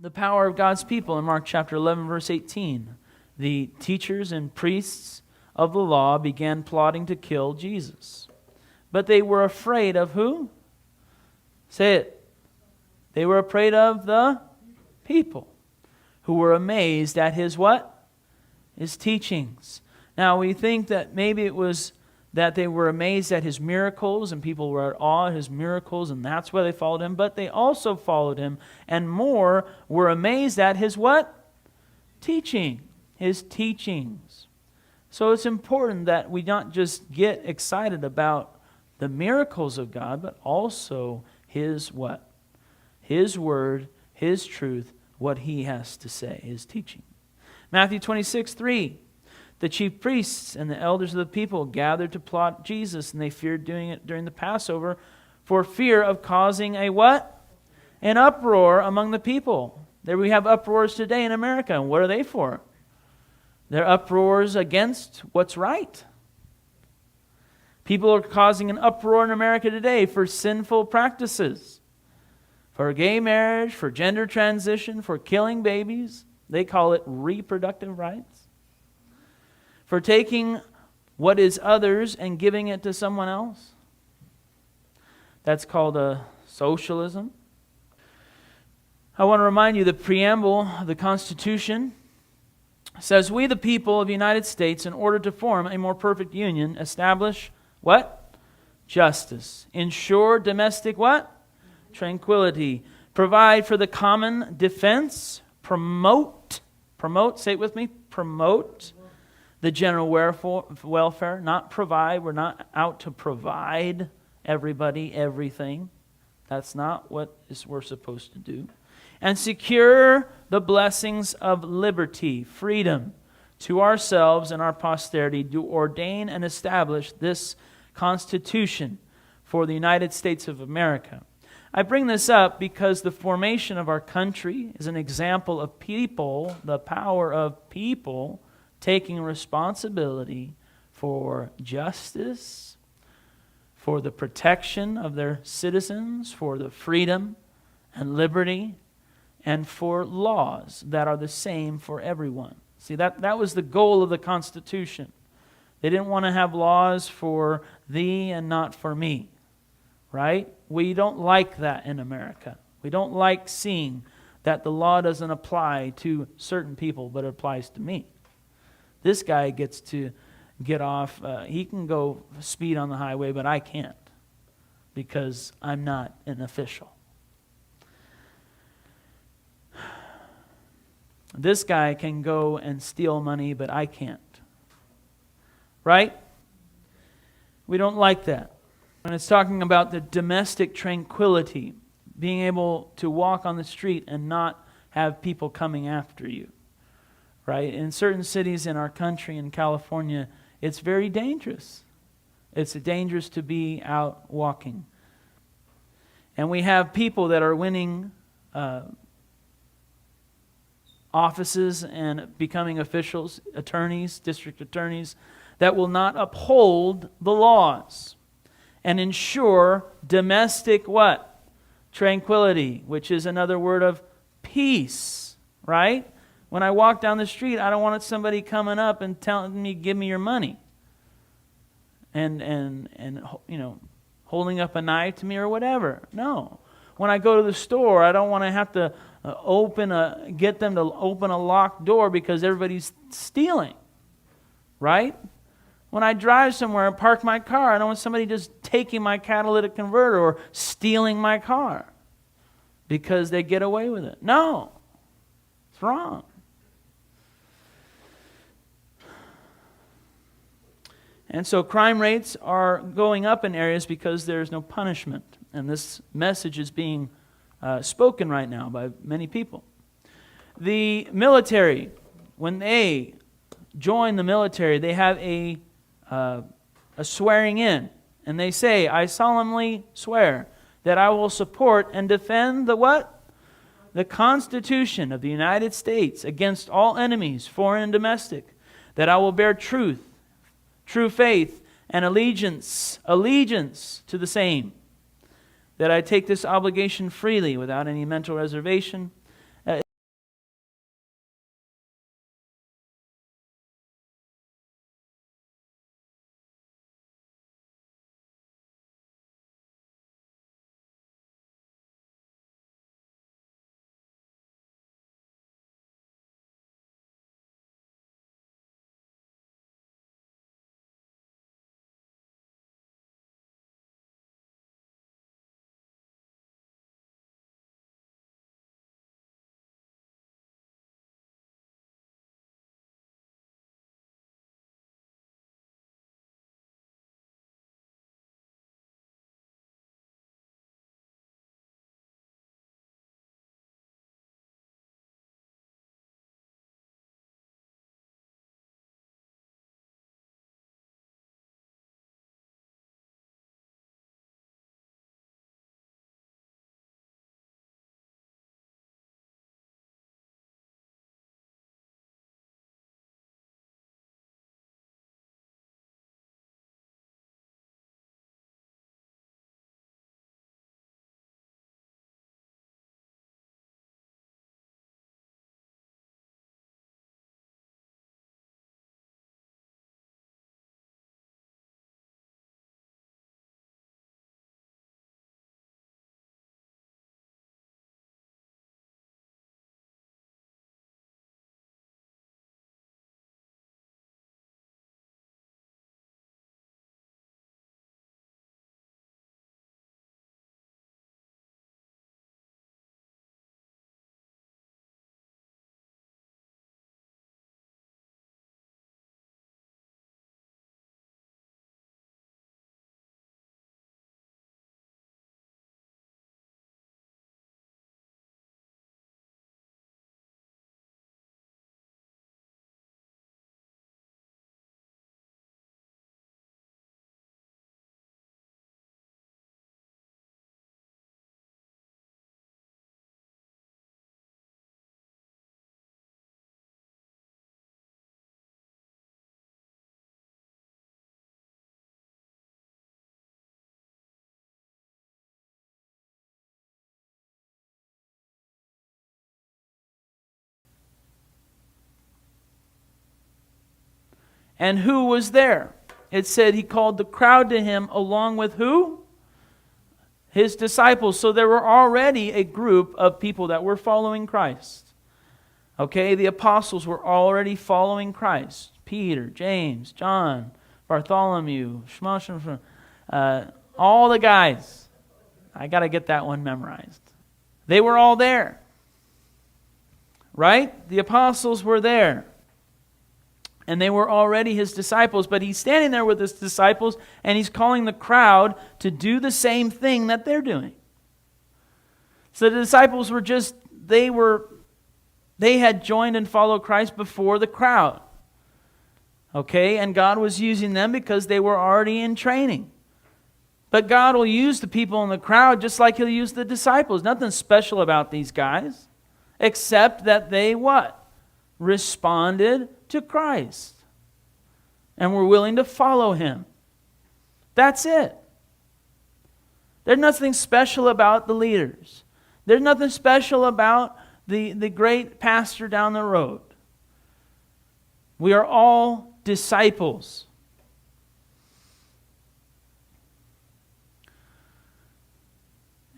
the power of God's people in Mark chapter 11, verse 18. The teachers and priests of the law began plotting to kill Jesus. But they were afraid of who? Say it. They were afraid of the people, who were amazed at his what? His teachings. Now we think that maybe it was that they were amazed at his miracles and people were at awe at his miracles and that's why they followed him. But they also followed him and more were amazed at his what? Teaching. His teachings. So it's important that we not just get excited about the miracles of God, but also his what? His word, his truth, what he has to say, his teaching. Matthew 26:3. The chief priests and the elders of the people gathered to plot Jesus, and they feared doing it during the Passover for fear of causing a what? An uproar among the people. There we have uproars today in America. And what are they for? They're uproars against what's right. People are causing an uproar in America today for sinful practices. For gay marriage, for gender transition, for killing babies. They call it reproductive rights. For taking what is others and giving it to someone else. That's called a socialism. I want to remind you the preamble of the Constitution says, we the people of the United States, in order to form a more perfect union, establish what? Justice. Ensure domestic what? Tranquility. Provide for the common defense. Promote, say it with me, promote the general welfare, not provide. We're not out to provide everybody everything. That's not what we're supposed to do. And secure the blessings of liberty, freedom to ourselves and our posterity, to ordain and establish this Constitution for the United States of America. I bring this up because the formation of our country is an example of people, the power of people, taking responsibility for justice, for the protection of their citizens, for the freedom and liberty, and for laws that are the same for everyone. See, that was the goal of the Constitution. They didn't want to have laws for thee and not for me, right? We don't like that in America. We don't like seeing that the law doesn't apply to certain people, but it applies to me. This guy gets to get off. He can go speed on the highway, but I can't because I'm not an official. This guy can go and steal money, but I can't. Right? We don't like that. And it's talking about the domestic tranquility, being able to walk on the street and not have people coming after you. Right? In certain cities in our country, in California, it's very dangerous. It's dangerous to be out walking. And we have people that are winning offices and becoming officials, attorneys, district attorneys, that will not uphold the laws and ensure domestic what? Tranquility, which is another word of peace, right? When I walk down the street, I don't want somebody coming up and telling me, give me your money. And you know, holding up a knife to me or whatever. No. When I go to the store, I don't want to have to get them to open a locked door because everybody's stealing. Right? When I drive somewhere and park my car, I don't want somebody just taking my catalytic converter or stealing my car because they get away with it. No. It's wrong. And so crime rates are going up in areas because there's no punishment. And this message is being spoken right now by many people. The military, when they join the military, they have a swearing in. And they say, I solemnly swear that I will support and defend the what? The Constitution of the United States against all enemies, foreign and domestic. That I will bear truth, true faith, and allegiance to the same. That I take this obligation freely without any mental reservation And who was there? It said he called the crowd to him along with who? His disciples. So there were already a group of people that were following Christ. Okay, the apostles were already following Christ. Peter, James, John, Bartholomew, all the guys. I got to get that one memorized. They were all there. Right? The apostles were there. And they were already his disciples. But he's standing there with his disciples and he's calling the crowd to do the same thing that they're doing. So the disciples were they had joined and followed Christ before the crowd. Okay? And God was using them because they were already in training. But God will use the people in the crowd just like He'll use the disciples. Nothing special about these guys. Except that they what? Responded to Christ. And were willing to follow Him. That's it. There's nothing special about the leaders. There's nothing special about the great pastor down the road. We are all disciples.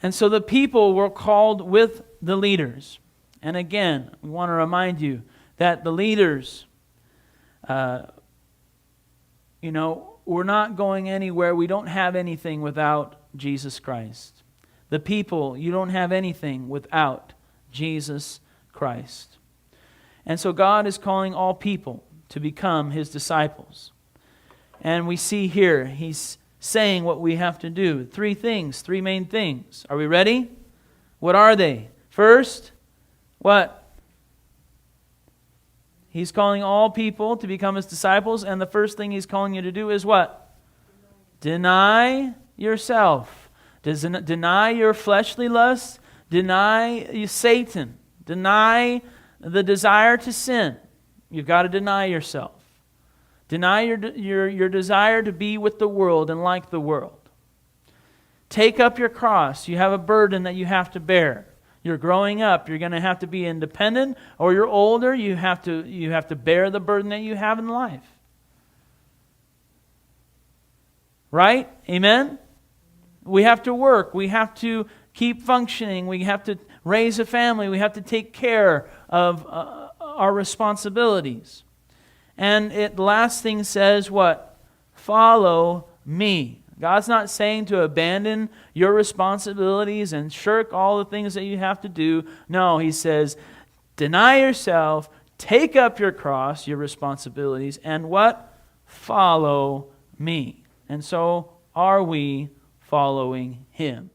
And so the people were called with the leaders. And again, we want to remind you that the leaders, we're not going anywhere. We don't have anything without Jesus Christ. The people, you don't have anything without Jesus Christ. And so God is calling all people to become His disciples. And we see here, He's saying what we have to do. 3 things, 3 main things. Are we ready? What are they? First, what? He's calling all people to become His disciples, and the first thing He's calling you to do is what? Deny yourself. Deny your fleshly lusts. Deny Satan. Deny the desire to sin. You've got to deny yourself. Deny your desire to be with the world and like the world. Take up your cross. You have a burden that you have to bear. You're growing up. You're going to have to be independent, or you're older. You have to bear the burden that you have in life. Right? Amen? We have to work. We have to keep functioning. We have to raise a family. We have to take care of our responsibilities. And the last thing says what? Follow me. God's not saying to abandon your responsibilities and shirk all the things that you have to do. No, He says, deny yourself, take up your cross, your responsibilities, and what? Follow me. And so, are we following Him?